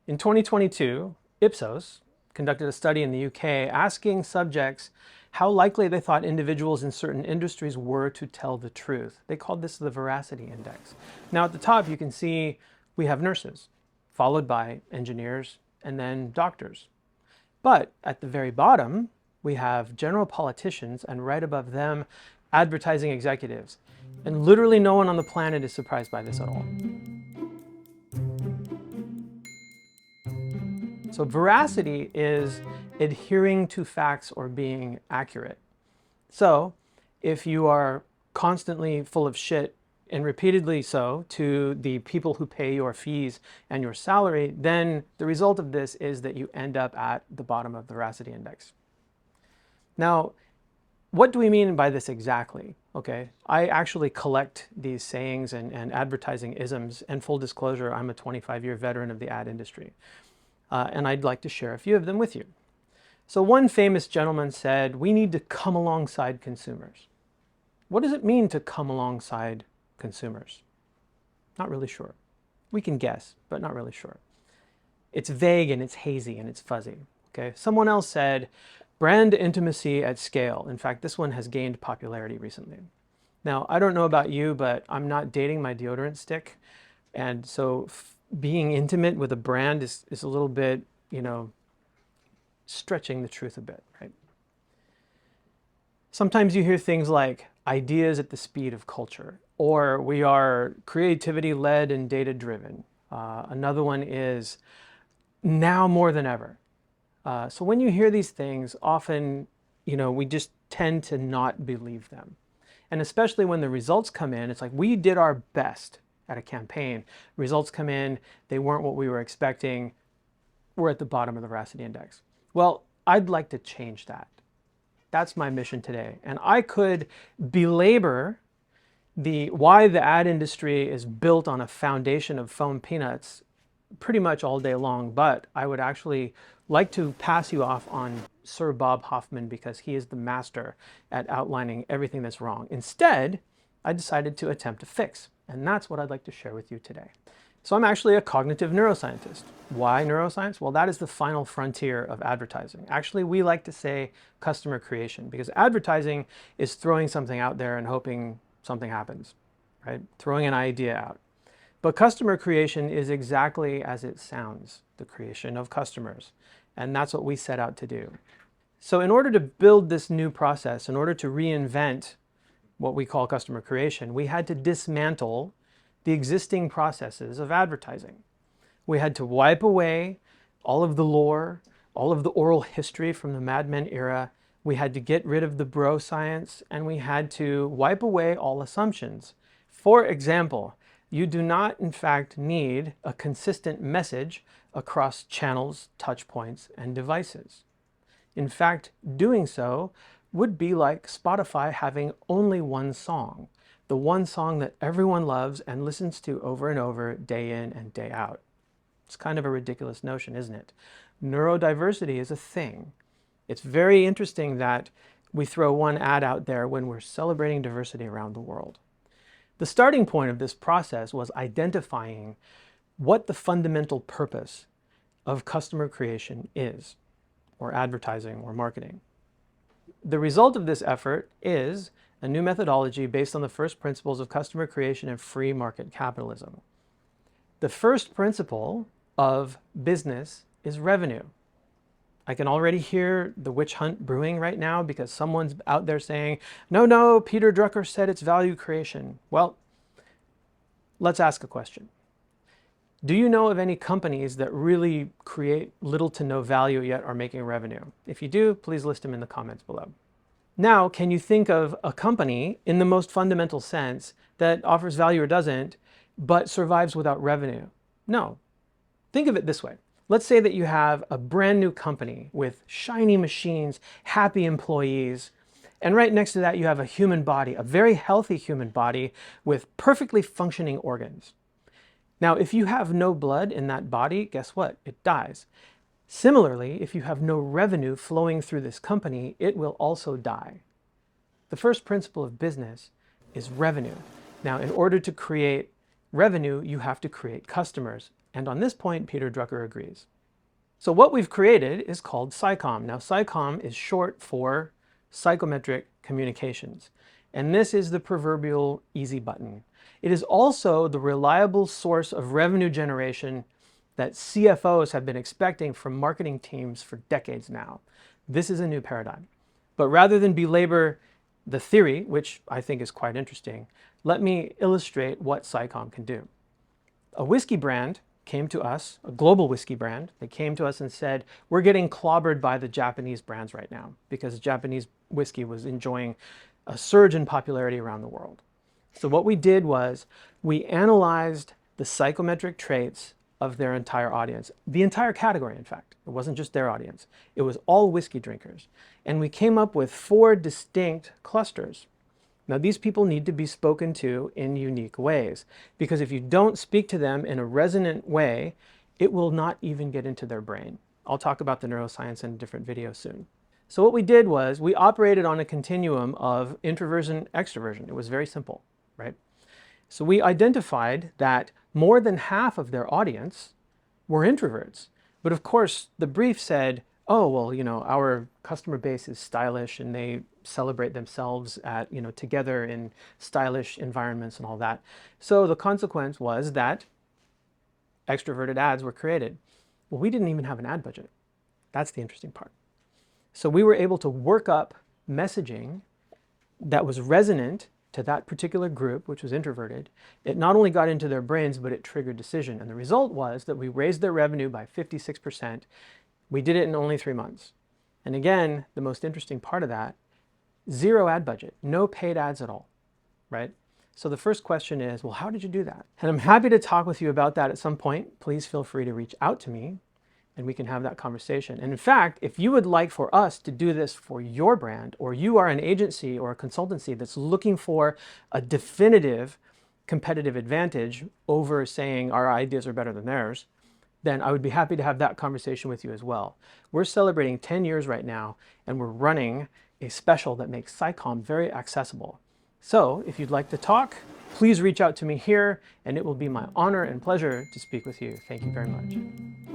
In 2022, Ipsos conducted a study in the UK asking subjects how likely they thought individuals in certain industries were to tell the truth. They called this the veracity index. Now at the top you can see we have nurses, followed by engineers, and then doctors. But at the very bottom, we have general politicians, and right above them, advertising executives. And literally no one on the planet is surprised by this at all. So veracity is adhering to facts or being accurate. So if you are constantly full of shit, and repeatedly so, to the people who pay your fees and your salary, then the result of this is that you end up at the bottom of the veracity index. Now, what do we mean by this exactly? Okay, I actually collect these sayings and advertising isms, and full disclosure, I'm a 25-year veteran of the ad industry. And I'd like to share a few of them with you. So one famous gentleman said, we need to come alongside consumers. What does it mean to come alongside consumers? Not really sure. We can guess, but not really sure. It's vague and it's hazy and it's fuzzy. Okay. Someone else said, brand intimacy at scale. In fact, this one has gained popularity recently. Now, I don't know about you, but I'm not dating my deodorant stick. And so being intimate with a brand is a little bit, stretching the truth a bit, right? Sometimes you hear things like ideas at the speed of culture, or we are creativity-led and data-driven. Another one is now more than ever. So when you hear these things, often, we just tend to not believe them. And especially when the results come in, it's like we did our best at a campaign. Results come in, they weren't what we were expecting. We're at the bottom of the veracity index. Well, I'd like to change that. That's my mission today. And I could belabor why the ad industry is built on a foundation of foam peanuts pretty much all day long, but I would actually like to pass you off on Sir Bob Hoffman because he is the master at outlining everything that's wrong. Instead, I decided to attempt a fix, and that's what I'd like to share with you today. So I'm actually a cognitive neuroscientist. Why neuroscience? Well, that is the final frontier of advertising. Actually, we like to say customer creation because advertising is throwing something out there and hoping something happens, right? Throwing an idea out. But customer creation is exactly as it sounds, the creation of customers. And that's what we set out to do. So in order to build this new process, in order to reinvent what we call customer creation, we had to dismantle the existing processes of advertising. We had to wipe away all of the lore, all of the oral history from the Mad Men era. We had to get rid of the bro science, and we had to wipe away all assumptions. For example, you do not, in fact, need a consistent message across channels, touch points, and devices. In fact, doing so would be like Spotify having only one song, the one song that everyone loves and listens to over and over, day in and day out. It's kind of a ridiculous notion, isn't it? Neurodiversity is a thing. It's very interesting that we throw one ad out there when we're celebrating diversity around the world. The starting point of this process was identifying what the fundamental purpose of customer creation is, or advertising or marketing. The result of this effort is a new methodology based on the first principles of customer creation and free market capitalism. The first principle of business is revenue. I can already hear the witch hunt brewing right now because someone's out there saying, no, Peter Drucker said it's value creation. Well, let's ask a question. Do you know of any companies that really create little to no value yet are making revenue? If you do, please list them in the comments below. Now, can you think of a company in the most fundamental sense that offers value or doesn't, but survives without revenue? No. Think of it this way. Let's say that you have a brand new company with shiny machines, happy employees, and right next to that you have a human body, a very healthy human body with perfectly functioning organs. Now, if you have no blood in that body, guess what? It dies. Similarly, if you have no revenue flowing through this company, it will also die. The first principle of business is revenue. Now, in order to create revenue, you have to create customers. And on this point, Peter Drucker agrees. So what we've created is called PsyCom. Now, PsyCom is short for psychometric communications. And this is the proverbial easy button. It is also the reliable source of revenue generation that CFOs have been expecting from marketing teams for decades now. This is a new paradigm. But rather than belabor the theory, which I think is quite interesting, let me illustrate what PsyCom can do. A whiskey brand came to us, a global whiskey brand. They came to us and said, we're getting clobbered by the Japanese brands right now because Japanese whiskey was enjoying a surge in popularity around the world. So what we did was we analyzed the psychometric traits of their entire audience, the entire category, in fact. It wasn't just their audience. It was all whiskey drinkers. And we came up with 4 distinct clusters. Now, these people need to be spoken to in unique ways, because if you don't speak to them in a resonant way, it will not even get into their brain. I'll talk about the neuroscience in a different video soon. So what we did was we operated on a continuum of introversion, extroversion. It was very simple, right? So we identified that more than half of their audience were introverts. But of course, the brief said, oh, well, our customer base is stylish and they celebrate themselves at, together in stylish environments and all that. So the consequence was that extroverted ads were created. Well, we didn't even have an ad budget. That's the interesting part. So we were able to work up messaging that was resonant to that particular group, which was introverted. It not only got into their brains, but it triggered decision. And the result was that we raised their revenue by 56%. We did it in only 3 months. And again, the most interesting part of that, 0 ad budget, no paid ads at all, right? So the first question is, well, how did you do that? And I'm happy to talk with you about that at some point. Please feel free to reach out to me and we can have that conversation. And in fact, if you would like for us to do this for your brand, or you are an agency or a consultancy that's looking for a definitive competitive advantage over saying our ideas are better than theirs, then I would be happy to have that conversation with you as well. We're celebrating 10 years right now, and we're running a special that makes PsyCom very accessible. So if you'd like to talk, please reach out to me here, and it will be my honor and pleasure to speak with you. Thank you very much.